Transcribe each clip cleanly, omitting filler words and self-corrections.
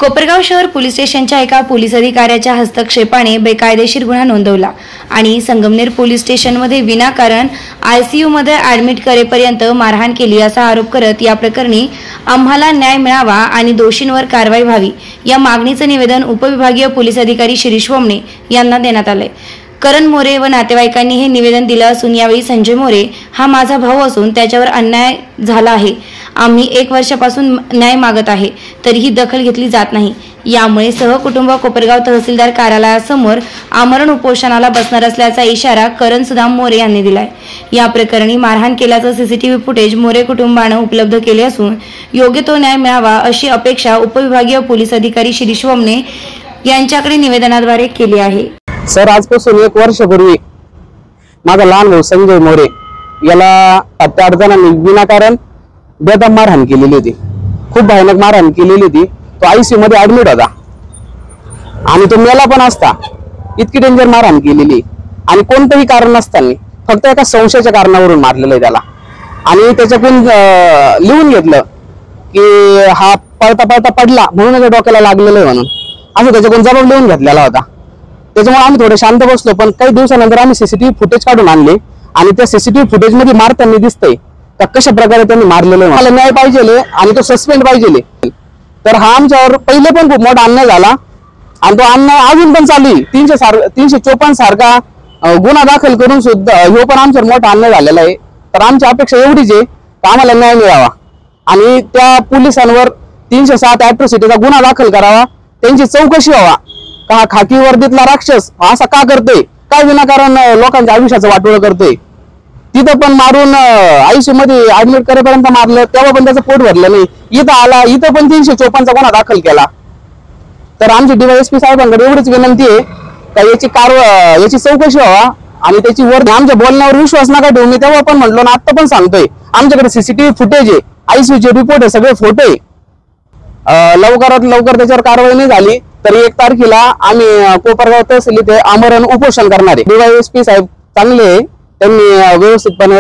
कोपरगाव शहर पोलीस स्टेशनच्या एका पोलीस अधिकाऱ्याच्या हस्तक्षेपाने बेकायदेशीर गुन्हा नोंदवला आणि संगमनेर पोलीस स्टेशनमध्ये विनाकारण ICU मध्ये ॲडमिट करेपर्यंत मारहाण केली असा आरोप करत या प्रकरणी आम्हाला न्याय मिळावा आणि दोषींवर कारवाई व्हावी या मागणीचे निवेदन उपविभागीय पोलीस अधिकारी शिरीष वमणे यांना देण्यात आले। करण मोरे व नातेवाईकांनी हे निवेदन दिलं असून यावेळी संजय मोरे हा माझा भाऊ असून त्याच्यावर अन्याय झाला आहे। आम्ही 1 वर्षापासून न्याय मागत आहे तरीही दखल घेतली जात नाही। यामुळे सहकुटुंब कोपरगाव तहसीलदार कार्यालयासमोर आमरण उपोषणाला बसणार असल्याचा इशारा करण सुदाम मोरे यांनी दिलाय। या प्रकरणी मारहाण केल्याचं CCTV फुटेज मोरे कुटुंबाने उपलब्ध केले असून योग्य तो न्याय मिळावा अशी अपेक्षा उपविभागीय पोलीस अधिकारी शिरीष वमणे यांच्याकडे निवेदनाद्वारे केली आहे। सर, आजपासून 1 वर्षापूर्वी माझा लहान भाऊ संजय मोरे याला 7-8 जणांनी विनाकारण बेदम मारहाण केलेली होती। खूप भयानक मारहाण केलेली होती। तो ICU मध्ये ऍडमिट होता आणि तो मेला पण असता। इतकी डेंजर मारहाण केलेली आणि कोणतंही कारण नसताना फक्त एका संशयाच्या कारणावरून मारलेलं आहे त्याला। आणि त्याच्याकडून लिहून घेतलं की हा पळता पळता पडला म्हणून त्याच्या डोक्याला लागलेलं आहे म्हणून, असं त्याच्याकडून जबाब लिहून घेतलेला होता। त्याच्यामुळे आम्ही थोडे शांत बसलो, पण काही दिवसानंतर आम्ही CCTV फुटेज काढून आणले आणि त्या CCTV फुटेज मध्ये मारताना दिसतंय का कशा प्रकारे त्यांनी मारलेलं आहे। मला न्याय पाहिजे आणि तो सस्पेंड पाहिजे। तर हा आमच्यावर पहिले पण खूप मोठा अन्याय झाला आणि तो अन्याय अजून पण चालू आहे। 354 सारखा गुन्हा दाखल करून सुद्धा ह्यो पण आमच्यावर मोठा अन्याय झालेला आहे। तर आमची अपेक्षा एवढीच आहे की आम्हाला न्याय मिळावा आणि त्या पोलिसांवर 307 ॲट्रॉसिटीचा गुन्हा दाखल करावा, त्यांची चौकशी व्हावा का हा खाकी वर्दीतला राक्षस असा का करतोय, काय विनाकारण लोकांच्या आयुष्याचं वाटोळं करतोय। तिथं पण मारून ICU मध्ये ऍडमिट करेपर्यंत मारलं, तेव्हा पण त्याचं पोट भरलं नाही। इथं आला, इथं पण 354चा गुन्हा दाखल केला। तर आमची DYSP साहेबांकडे एवढीच विनंती आहे का याची चौकशी व्हावा आणि त्याची आमच्या बोलण्यावर विश्वास नका ठेवू। मी तेव्हा पण म्हटलो ना, आता पण सांगतोय, आमच्याकडे CCTV फुटेज आहे, ICU चे रिपोर्ट आहे, सगळे फोटो आहे। लवकरात लवकर त्याच्यावर कारवाई नाही झाली तर 1 तारखेला आम्ही कोपरगाव तहसील इथे आमरण उपोषण करणार आहे। DYSP साहेब चांगले, त्यांनी व्यवस्थितपणे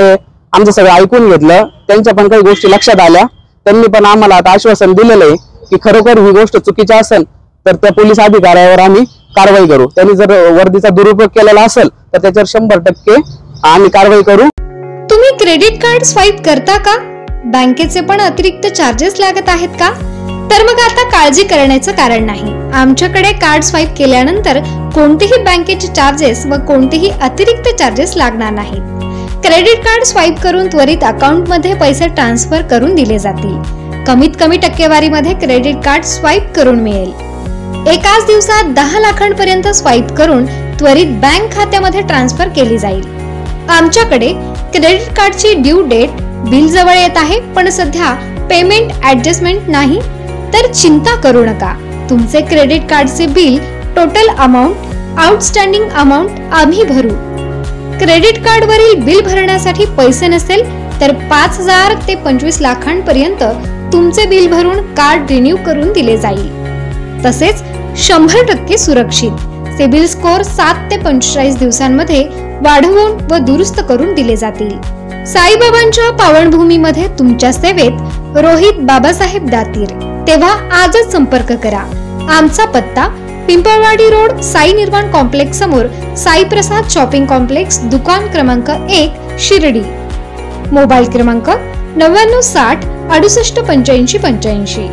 आमचं सगळं ऐकून घेतलं, त्यांच्या पण काही गोष्टी लक्षात आल्या। त्यांनी पण आम्हाला आता आश्वासन दिलेलं आहे की खरोखर ही गोष्ट चुकीची असेल तर त्या पोलीस अधिकाऱ्यावर आम्ही कारवाई करू। त्यांनी जर वर्दीचा दुरुपयोग केलेला असेल तर त्याच्यावर 100% आम्ही कारवाई करू। तुम्ही क्रेडिट कार्ड स्वाईप करता का? बँकेचे पण अतिरिक्त चार्जेस लागत आहेत का? तर मग आता काळजी करण्याचं कारण नाही। आमच्याकडे कार्ड स्वाईप केल्यानंतर कोणतेही बँकेचे चार्जेस व कोणतेही अतिरिक्त चार्जेस लागणार नाहीत। क्रेडिट कार्ड स्वाईप करून त्वरित अकाउंट मध्ये पैसे ट्रान्सफर करून दिले जातील। कमीत कमी टक्केवारीमध्ये क्रेडिट कार्ड स्वाईप करून मिळेल। एकाच दिवसात 10 लाखांपर्यंत स्वाईप करून त्वरित बँक खात्यामध्ये ट्रान्सफर केली जाईल। आमच्याकडे क्रेडिट कार्डची ड्यू डेट बिल जवळ येत आहे, पण सध्या पेमेंट ऍडजस्टमेंट नाही, तर चिंता करू नका। तुमचे क्रेडिट कार्डचे bill total amount, outstanding amount आम्ही भरू। क्रेडिट कार्ड वरील बिल भरण्यासाठी पैसे नसेल तर 5,000 ते 25 लाखांपर्यंत तुमचे बिल भरून कार्ड रिन्यू करून दिले जाईल। तसेच 100% सुरक्षित सिबिल स्कोअर 7 ते 45 दिवसांमध्ये वाढवून व दुरुस्त करून दिले जातील। साईबाबांच्या पावनभूमीमध्ये तुमच्या सेवेत रोहित बाबासाहेब दातीर। तेव्हा आजच संपर्क करा। आमचा पत्ता पिंपळवाडी रोड, साई निर्वाण कॉम्प्लेक्स समोर, साई प्रसाद शॉपिंग कॉम्प्लेक्स, दुकान क्रमांक 1, शिर्डी। मोबाईल क्रमांक 9960 68 85 85।